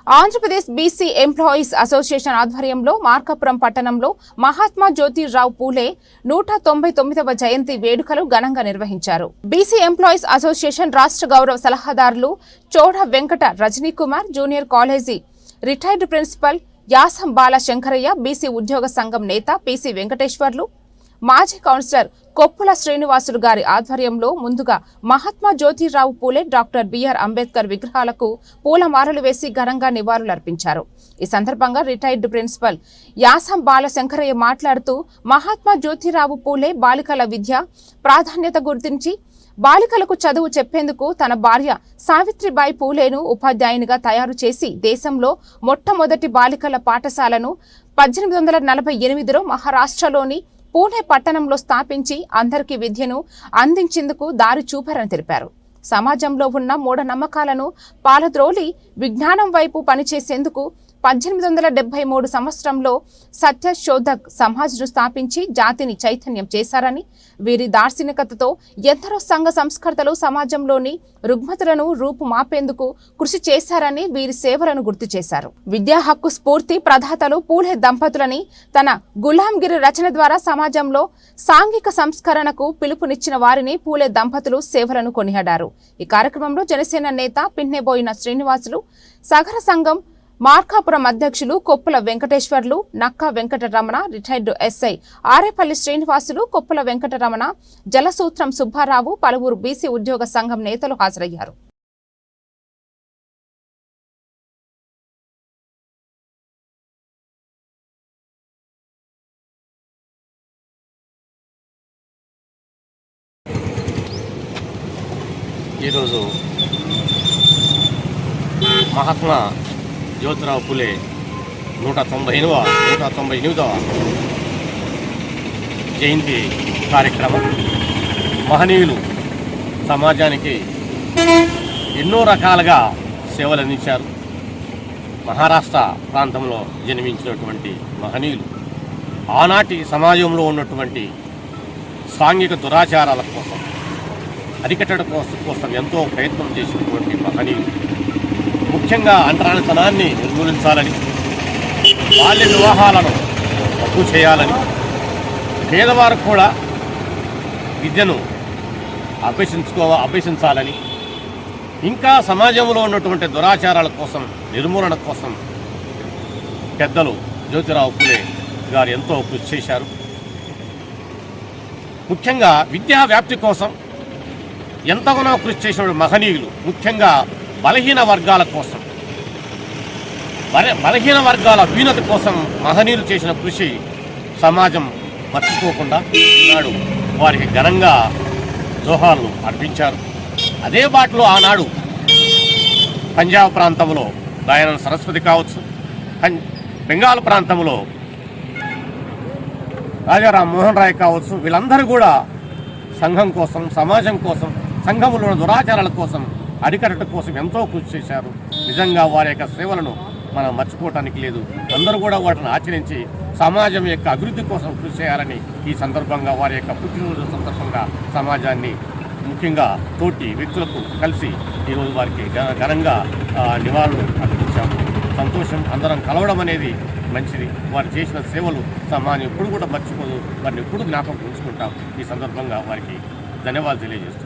Andhra Pradesh BC employees association ఆధ్వర్యంలో మార్కాపురం పట్టణంలో మహాత్మా జ్యోతిరావు పూలే 199వ జయంతి వేడుకలు ఘనంగా నిర్వహించారు. బీసీ ఎంప్లాయీస్ అసోసియేషన్ రాష్ట్ర గౌరవ సలహాదారులు Choda Venkata Rajanikumar, junior college retired principal Yasam Bala Shankaraiah, BC ఉద్యోగ సంఘం నేత పీసీ వెంకటేశ్వర్లు, మాజీ కౌన్సిలర్ కొప్పుల శ్రీనివాసులు గారి ఆధ్వర్యంలో ముందుగా మహాత్మా జ్యోతిరావు పూలే, డాక్టర్ బిఆర్ అంబేద్కర్ విగ్రహాలకు పూలమాలలు వేసి ఘనంగా నివాళులర్పించారు. ఈ సందర్భంగా రిటైర్డ్ ప్రిన్సిపల్ యాసం బాల శంకరయ్య మాట్లాడుతూ మహాత్మా జ్యోతిరావు పూలే బాలికల విద్య ప్రాధాన్యత గుర్తించి బాలికలకు చదువు చెప్పేందుకు తన భార్య సావిత్రిబాయి పూలేను ఉపాధ్యాయునిగా తయారు చేసి దేశంలో మొట్టమొదటి బాలికల పాఠశాలను 1848లో మహారాష్ట్రలోని పూణే పట్టణంలో స్థాపించి అందరికీ విద్యను అందించేందుకు దారి చూపారని తెలిపారు. సమాజంలో ఉన్న మూఢనమ్మకాలను పాలద్రోలి విజ్ఞానం వైపు పనిచేసేందుకు 1873 సంవత్సరంలో సత్యశోధక్ సమాజ్ను స్థాపించి జాతిని చైతన్యం చేశారని, వీరి దార్శనికతతో ఎందరో సంఘ సంస్కర్తలు సమాజంలోని రుగ్మతలను రూపుమాపేందుకు కృషి చేశారని వీరి సేవలను గుర్తు చేశారు. విద్యా హక్కు స్ఫూర్తి ప్రదాతలు పూలే దంపతులని తన గులాంగిరి రచన ద్వారా సమాజంలో సాంఘిక సంస్కరణకు పిలుపునిచ్చిన వారిని పూలే దంపతులు సేవలను కొనియాడారు. ఈ కార్యక్రమంలో జనసేన నేత పిన్నెబోయిన శ్రీనివాసులు, సగర సంఘం మార్కాపురం అధ్యక్షులు కొప్పుల వెంకటేశ్వర్లు, నక్కా వెంకటరమణ, రిటైర్డ్ ఎస్ఐ ఆరేపల్లి శ్రీనివాసులు, కొప్పుల వెంకటరమణ, జలసూత్రం సుబ్బారావు, పలువురు బీసీ ఉద్యోగ సంఘం నేతలు హాజరయ్యారు. ఈరోజు మహాత్మా జ్యోతిరావు పూలే 198వ జయంతి కార్యక్రమం. మహనీయులు సమాజానికి ఎన్నో రకాలుగా సేవలు అందించారు. మహారాష్ట్ర ప్రాంతంలో జన్మించినటువంటి మహనీయులు ఆనాటి సమాజంలో ఉన్నటువంటి సాంఘిక దురాచారాల కోసం అరికట్టడం కోసం ఎంతో ప్రయత్నం చేసినటువంటి మహనీయులు. ముఖ్యంగా అంటరానితనాన్ని నిర్మూలించాలని, బాల్య వివాహాలను రద్దు చేయాలని, పేదవారు కూడా విద్యను అభ్యసించాలని, ఇంకా సమాజంలో ఉన్నటువంటి దురాచారాల కోసం నిర్మూలన కోసం పెద్దలు జ్యోతిరావు పూలే గారు ఎంతో కృషి చేశారు. ముఖ్యంగా విద్యా వ్యాప్తి కోసం ఎంతగానో కృషి చేసిన మహనీయులు, ముఖ్యంగా బలహీన వర్గాల కోసం, బలహీన వర్గాల అభ్యున్నతి కోసం మహనీయులు చేసిన కృషి సమాజం మర్చిపోకుండా ఈనాడు వారికి ఘనంగా జోహార్లు అర్పించారు. అదే బాటలో ఆనాడు పంజాబ్ ప్రాంతంలో దయానంద సరస్వతి కావచ్చు, బెంగాల్ ప్రాంతంలో రాజారాం మోహన్ రాయ్ కావచ్చు, వీళ్ళందరూ కూడా సంఘం కోసం, సమాజం కోసం, సంఘంలో ఉన్న దురాచారాల కోసం అరికట్టడం కోసం ఎంతో కృషి చేశారు. నిజంగా వారి యొక్క సేవలను మనం మర్చిపోవటానికి లేదు. అందరూ కూడా వాటిని ఆచరించి సమాజం యొక్క అభివృద్ధి కోసం కృషి చేయాలని ఈ సందర్భంగా వారి యొక్క పుట్టినరోజు సందర్భంగా సమాజాన్ని, ముఖ్యంగా తోటి వ్యక్తులకు కలిసి ఈరోజు వారికి ఘనంగా నివాళులు అర్పించాము. సంతోషం. అందరం కలవడం అనేది మంచిది. వారు చేసిన సేవలు సమాజం ఎప్పుడు కూడా మర్చిపోదు. వారిని ఎప్పుడు జ్ఞాపకం ఉంచుకుంటాం. ఈ సందర్భంగా వారికి ధన్యవాదాలు తెలియజేస్తున్నాం.